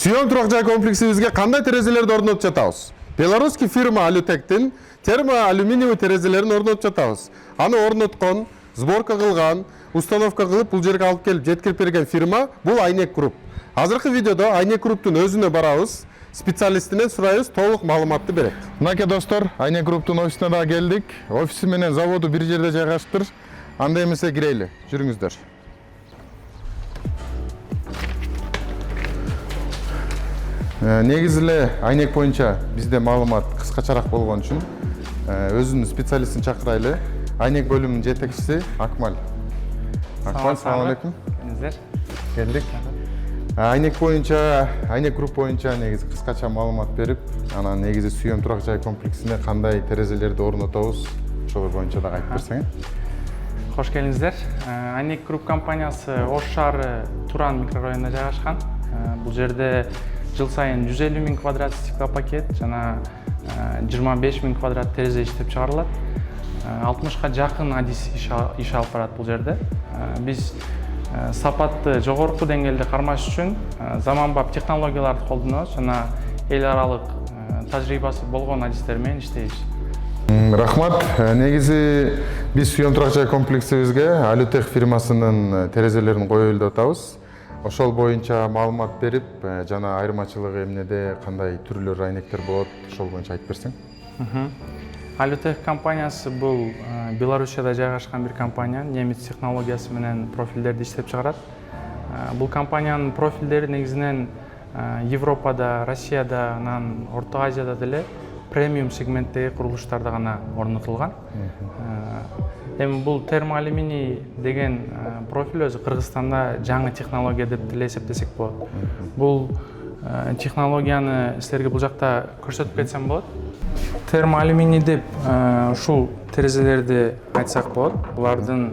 Сүйем турак жай комплексибизге кандай терезелерди орнотуп жатабыз? Белорусский фирма Алютектин термоалюминиевый терезелерин орнотуп жатабыз. Аны орноткон, сборка кылган, установка кылып бул жерге алып келип жеткирип берген фирма бул Айнек Групп. Азыркы видеодо Айнек Групптун өзүнө барабыз, специалистинен сурайбыз, толук маалыматты берет. Мынакей достор, Айнек Групптун офисине да келдик. Офиси менен заводу бир жерде жайгаштыр. Анда эмесе кирели, жүрүңүздөр. Негизи эле Айнек боюнча бизде маалымат кыскачараак болгон үчүн өзүнүн специалистин чакырайлы. Айнек бөлүмүнүн жетекчиси Акмал. Акмал, салам алейкум. Келдик. Айнек боюнча, Айнек Групп боюнча негизи кыскача маалымат берип, анан негизи сүйөм турак жай комплексине кандай терезелерди орнотобуз, ошол боюнча да айтып берсең. Хош келиңиздер. Айнек Групп компаниясы Ош шаары Туран микрорайонунда жайгашкан. Бул жерде жыл сайын 150 000 квадрат стеклопакет жана 25 000 квадрат терезе иштеп чыгарылат. 60га жакын адис иш алып барат бул жерде. Биз сапатты жогорку деңгээлде кармаш үчүн заманбап технологияларды колдонобуз жана эл аралык тажрыйбасы болгон адистер менен иштейбиз. Рахмат. Негизи биз сүйөм турак жай комплексибизге Алютех фирмасынын терезелерин коёюл деп атабыз. Ошол боюнча маалымат берип, жана айырмачылыгы эмнеде, кандай түрлөр айнектер болот, ошол боюнча айтып берсең. Алютех компаниясы бул Белоруссияда жайгашкан бир компания, немец технологиясы менен профилдерди иштеп чыгарат. Бул компаниянын профилдери негизинен Европада, Россияда, анан Орто Азияда деле премиум сегменттеги курулуштарда гана орнотулган. Эми бул термоалюминий деген профиль өзү Кыргызстанда жаңы технология деп деле эсептесек болот. Бул технологияны силерге бул жакта көрсөтүп кетсем болот. Термоалюминий деп ушул терезелерди айтсак болот. Булардын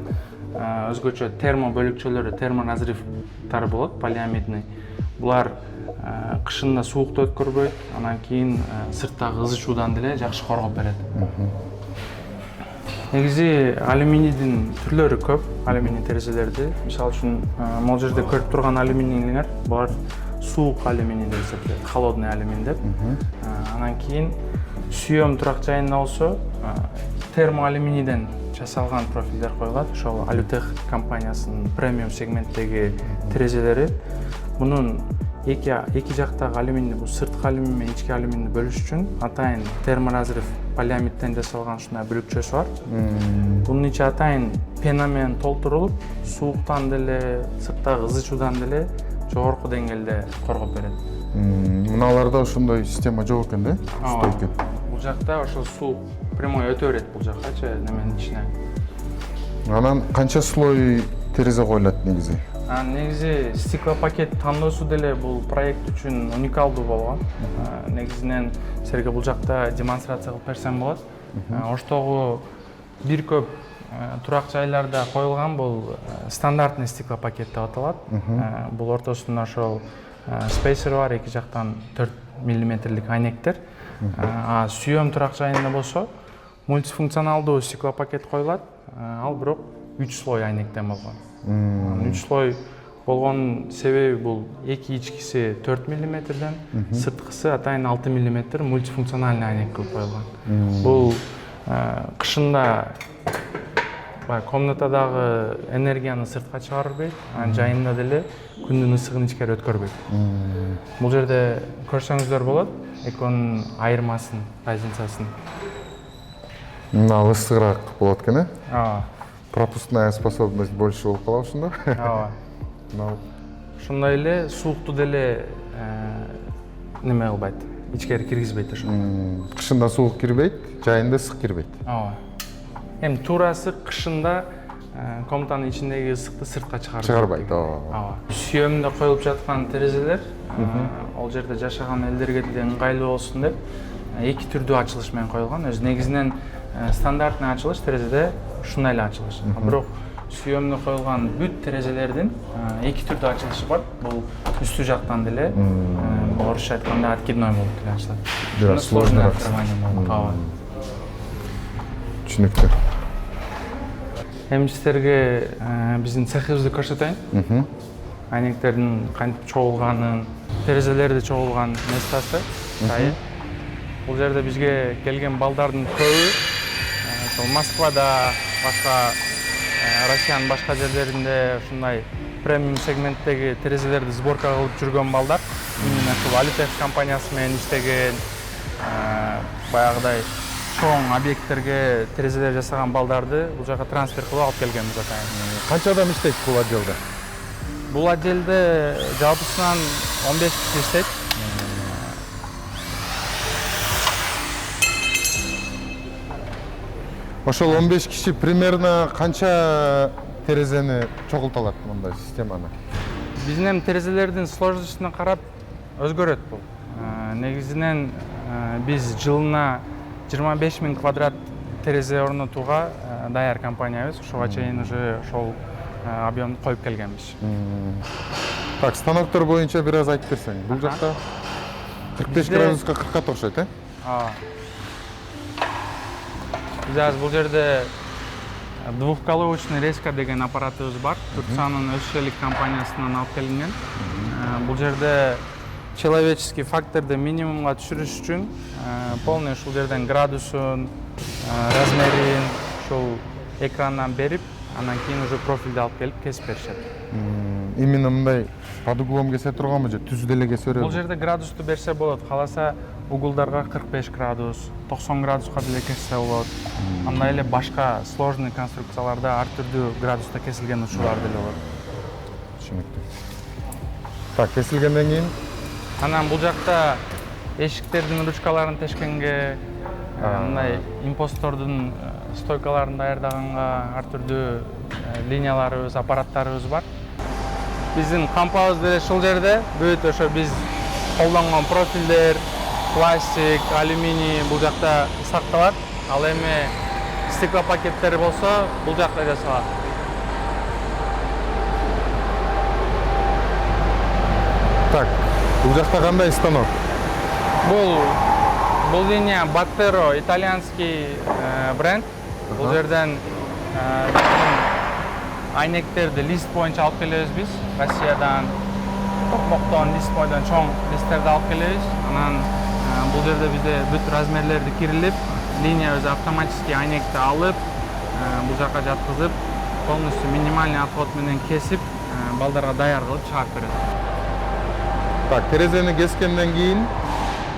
өзгөчө термо бөлүкчөлөрү, терморазрывтары болот, полиамидный. Булар кышында суукту өткөрбөйт, анан кийин сырттагы ызычуудан деле жакшы коргоп берет. Негизи алюминийдин түрлөрү көп, алюминий терезелерди. Мисалы үчүн, могул жерде көрүп турган алюминийлер, булар суук алюминий деп эсептелет, холодный алюминий деп. Анан кийин сүйөм турак жайында болсо, термоалюминийден жасалган профилдер коюлат. Ошол Алютех компаниясынын премиум сегменттеги терезелери. Мунун эки жактагы алюминий, бул сырткы алюминий менен ички алюминийди бөлүш үчүн атайын терморазрыв полиамидден жасалган ушундай бөлүкчөсү бар. Бунун ичи атайын пена менен толтурулуп, сууктан деле, сырттагы ызычуудан деле жогорку деңгээлде коргоп берет. Мыналарда ошондой система жок экен да? Бул жакта ошол суу прямой өтө берет бул жаккачы неменин ичине. Анан канча слой терезе коюлат негизи? Негизи стеклопакет тандоосу деле бул проект үчүн уникалдуу болгон. Негизинен силерге бул жакта демонстрация кылып берсем болот. Оштогу бир көп турак жайларда коюлган бул стандартный стеклопакет деп аталат. Бул ортосунда ошол спейсер бар, эки жактан 4 мм айнектер. Сүйөм турак жайында болсо мультифункционалдуу стеклопакет коюлат. Ал бирок 3 слой айнектен болгон. 3 слой болгон себеби бул эки ичкиси 4 мм-ден, сырткысы атайын 6 мм мультифункциональный айнек кылып коюлган. Бул кышында комнатадагы энергияны сыртка чыгарбайт, анан жайында деле күндүн ысыгын ичкери өткөрбөйт. Бул жерде көрсөңүздөр болот, экөөнүн айырмасын, разницасын. Ал ысыгыраак болот экен, э? Пропускная способность больше болуп калат ошондо. Ошондой эле суукту деле неме кылбайт, ичкери киргизбейт ошо. Кышында суук кирбейт, жайында ысык кирбейт. Эми туурасы кышында комнатанын ичиндеги ысыкты сыртка чыгарбайт. Сүйөмдө коюлуп жаткан терезелер, ал жерде жашаган элдерге деле ыңгайлуу болсун деп эки түрдүү ачылыш менен коюлган. Өзү негизинен стандартный ачылыш терезеде ушундай эле ачылыш. Бирок сүйөмдө коюлган бүт терезелердин эки түрдүү ачылышы бар. Бул үстү жактан деле, орусча айтканда откидной болуп деле ачылат. Бирок сложный открывание. Түшүнүктүү. Эми силерге биздин цехибизди көрсөтөйүн. Айнектердин кантип чогулганын, терезелерди чогулган местасы. Бул жерде бизге келген балдардын көбү ошол Москвада, башка Россиянын башка жерлеринде ушундай премиум сегменттеги терезелерди сборка кылып жүргөн балдар. Именно ушул Alutech компаниясы менен иштеген, баягыдай чоң объекттерге терезелер жасаган балдарды бул жака трансфер кылып алып келгенбиз атайын. Канча адам иштейт бул отделде? Бул отделде жалпысынан 15 киши иштейт. Ошол 15 киши примерно канча терезени чогулта алат мындай системаны? Биздин эми терезелердин сложностуна карап өзгөрөт бул. Негизинен биз жылына 25 000 квадрат терезе орнотууга даяр компаниябыз. Ошого чейин уже ошол объемду коюп келгенбиз. Так, станоктор боюнча бир аз айтып берсең. Бул жакта 45 градуска 40 окшойт, Биз азыр бул жерде двухколовочный резка деген аппаратыбыз бар. Турциянын Özçelik компаниясынан алып келинген. Бул жерде человеческий факторду минимумга түшүрүш үчүн полный ушул жерден градусун, размерин ушул экрандан берип, анан кийин уже профилди алып келип кесип беришет. Именно мындай под углом кесе турганбы же түз деле кесе береби? Бул жерде градусту берсе болот. Кааласа углдарга 45 градус, 90 градуска деле кессе болот. Андай эле башка сложный конструкцияларда ар түрдүү градуста кесилген учурлар деле бар. Түшүнүктүү. Так, кесилгенден кийин анан бул жакта эшиктердин ручкаларын тешкенге, мындай импостордун стойкаларын даярдаганга ар түрдүү линияларыбыз, аппараттарыбыз бар. Биздин кампабыз деле ушул жерде. Бүт ошо биз колдонгон профилдер, пластик, алюминий бул жакта сакталат. Ал эми стеклопакеттер болсо бул жакта жасалат. Так, бул жакта кандай станок? Бул линия Battero, итальянский бренд. Бул жерден айнектерди лист боюнча алып келебиз биз. Россиядан, Токмоктон лист бойдон чоң листтерди алып келебиз. Анан бул жерде бизде бүт размерлерди кирилип, линия өзү автоматически айнекти алып, бул жака жаткызып, полностью минимальный отход менен кесип, балдарга даяр кылып чыгарып берет. Так, терезени кескенден кийин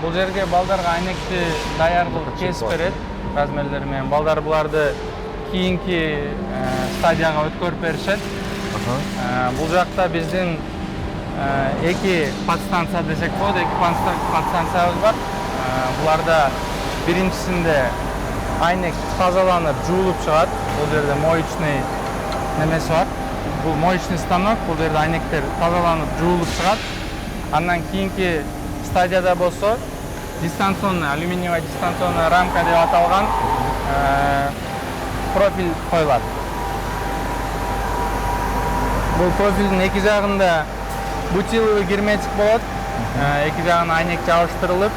Бул жерге балдарга айнекти даяр кылып кесип берет размерлери менен. Балдар буларды кийинки стадияга өткөрүп беришет. Бул жакта биздин эки подстанция десек болот, эки подстанциябыз бар. Буларда биринчисинде айнек тазаланып, жуулуп чыгат. Бул жерде моечный немеси бар. Бул моечный станок, бул жерде айнектер тазаланып, жуулуп чыгат. Андан кийинки стадияда болсо дистанционный, алюминиевая дистанционная рамка деп аталган профиль коюлат. Бул профилдин эки жагында бутиловый герметик болот. Эки жагына айнек жабыштырылып,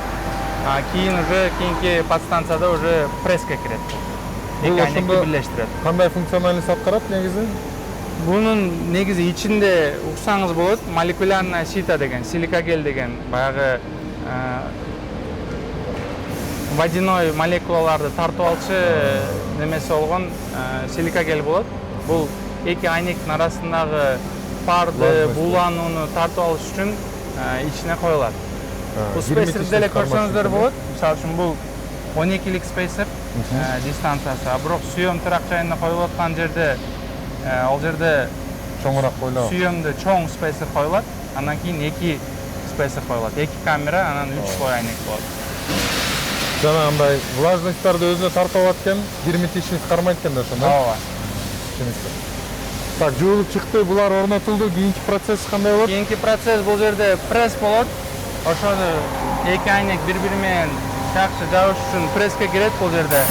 кийин уже кийинки подстанцияда уже пресска кирет. Эки айнекти бирлештирет. Кандай функциональность аткарат негизи? Бунун негизи ичинде уксаңыз болот, молекулярная сита деген, силикагель деген баягы водяной молекулаларды тартып алчу немеси болгон силикагель болот. Бул эки айнектин арасындагы парды, бууланууну тартып алыш үчүн ичине коюлат. Бул спейсер деле көрсөңүздөр болот. Мисалы үчүн бул 12-лик спейсер дистанциясы. Бирок сүйөм тырак жайына коюлуп аткан жерде ал жерде чоңураак коюлат. Сүйөмдө чоң спейсер коюлат. Андан кийин эки спейсер коюлат. Эки камера, анан 3 слой айнек болот. Жана андай влажностьтарды өзүнө тартып алат экен, герметичность кармайт экен да ошондо. Ооба. Түшүнүктүү. Так, жуулуп чыкты, булар орнотулду. Кийинки процесс кандай болот? Кийинки процесс бул жерде пресс болот. Ошону эки айнек бири-бири менен жакшы жабыш үчүн пресске кирет бул жерде.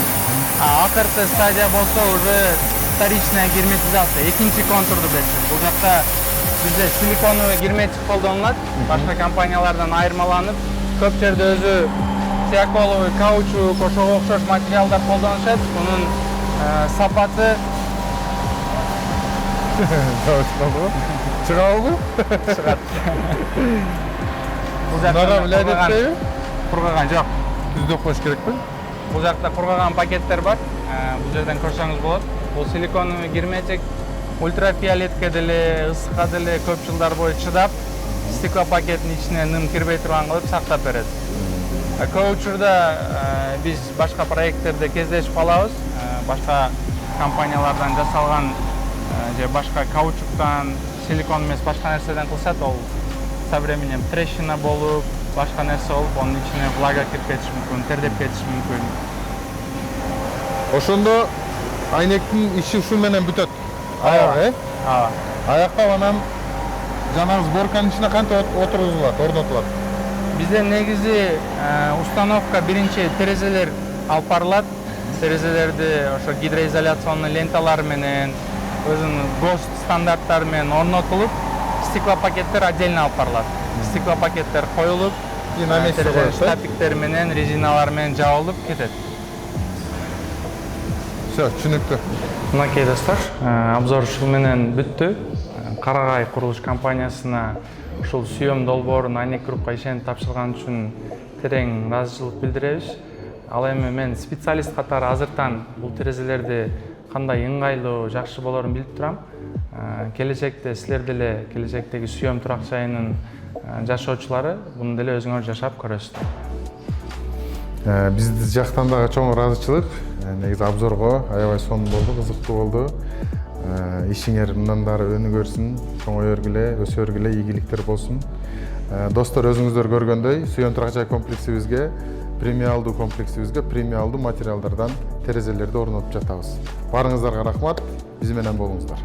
Акыркы стадия болсо уже вторичная герметизация, экинчи контурду беришет. Бул жакта бизде силиконовый герметик колдонулат. Башка компаниялардан айырмаланып, көп жерде өзү циаколовый, каучук, ошого окшош материалдар колдонушат. Мунун сапаты чыгабы? чыгат. Мынага билет этпейби? Кургаган жок. Түздөп коюш керекпи? Бул жакта кургаган пакеттер бар. Бул жерден көрсөңүз болот. Бул силикон кирмечек, ультрафиолетке деле, ысыкка деле көп жылдар бою чыдап, стеклопакеттин ичине ным кирбей турган кылып сактап берет. Көп учурда биз башка проекттерде кездешип калабыз. Башка компаниялардан жасалган же башка каучуктан, силикон эмес башка нерседен кылышат. Ол со временем трещина болуп, башка нерсе болуп, анын ичине влага кирип кетиши мүмкүн, тердеп кетиши мүмкүн. Ошондо айнектин иши ушул менен бүтөт. Аягы, Ооба. Аякта анан жанагы сборканын ичине кантип отургузулат, орнотулат? Bizde негизи установка биринчи терезелер алып барылат. Терезелерди ошо гидроизоляционный ленталар менен, өзүнүн ГОСТ стандарттары менен орнотулуп, стеклопакеттер отдельно алып барылат. Стеклопакеттер коюлуп, На месте коюлат, да? штапиктер менен, резиналар менен жабылып кетет. Всё, түшүнүктүү. Мынакей достор, обзор ушул менен бүттү. Карагай курулуш компаниясына ушул сүйөм долбоорун Айнек группка ишенип тапшырган үчүн терең ыраазычылык билдиребиз. Ал эми мен специалист катары азыртан бул терезелерди кандай ыңгайлуу, жакшы болорун билип турам. Келечекте силер деле келечектеги сүйөм турак жайынын жашоочулары муну деле өзүңөр жашап көрөсүздөр. Биздин жактан дагы чоң ыраазычылык. Негизи обзорго аябай сонун болду, кызыктуу болду. Ишиңер мындан дары өнүгөрсүн, чоңоё өргүлө, өсө өргүлө, ийгиликтер болсун. Достор, өзүңүздөр көргөндөй, сүйөм турак жай комплексибизге, премиалдуу комплексибизге премиалдуу материалдардан терезелерди орнотуп жатабыз. Барыңыздарга рахмат, биз менен болуңуздар.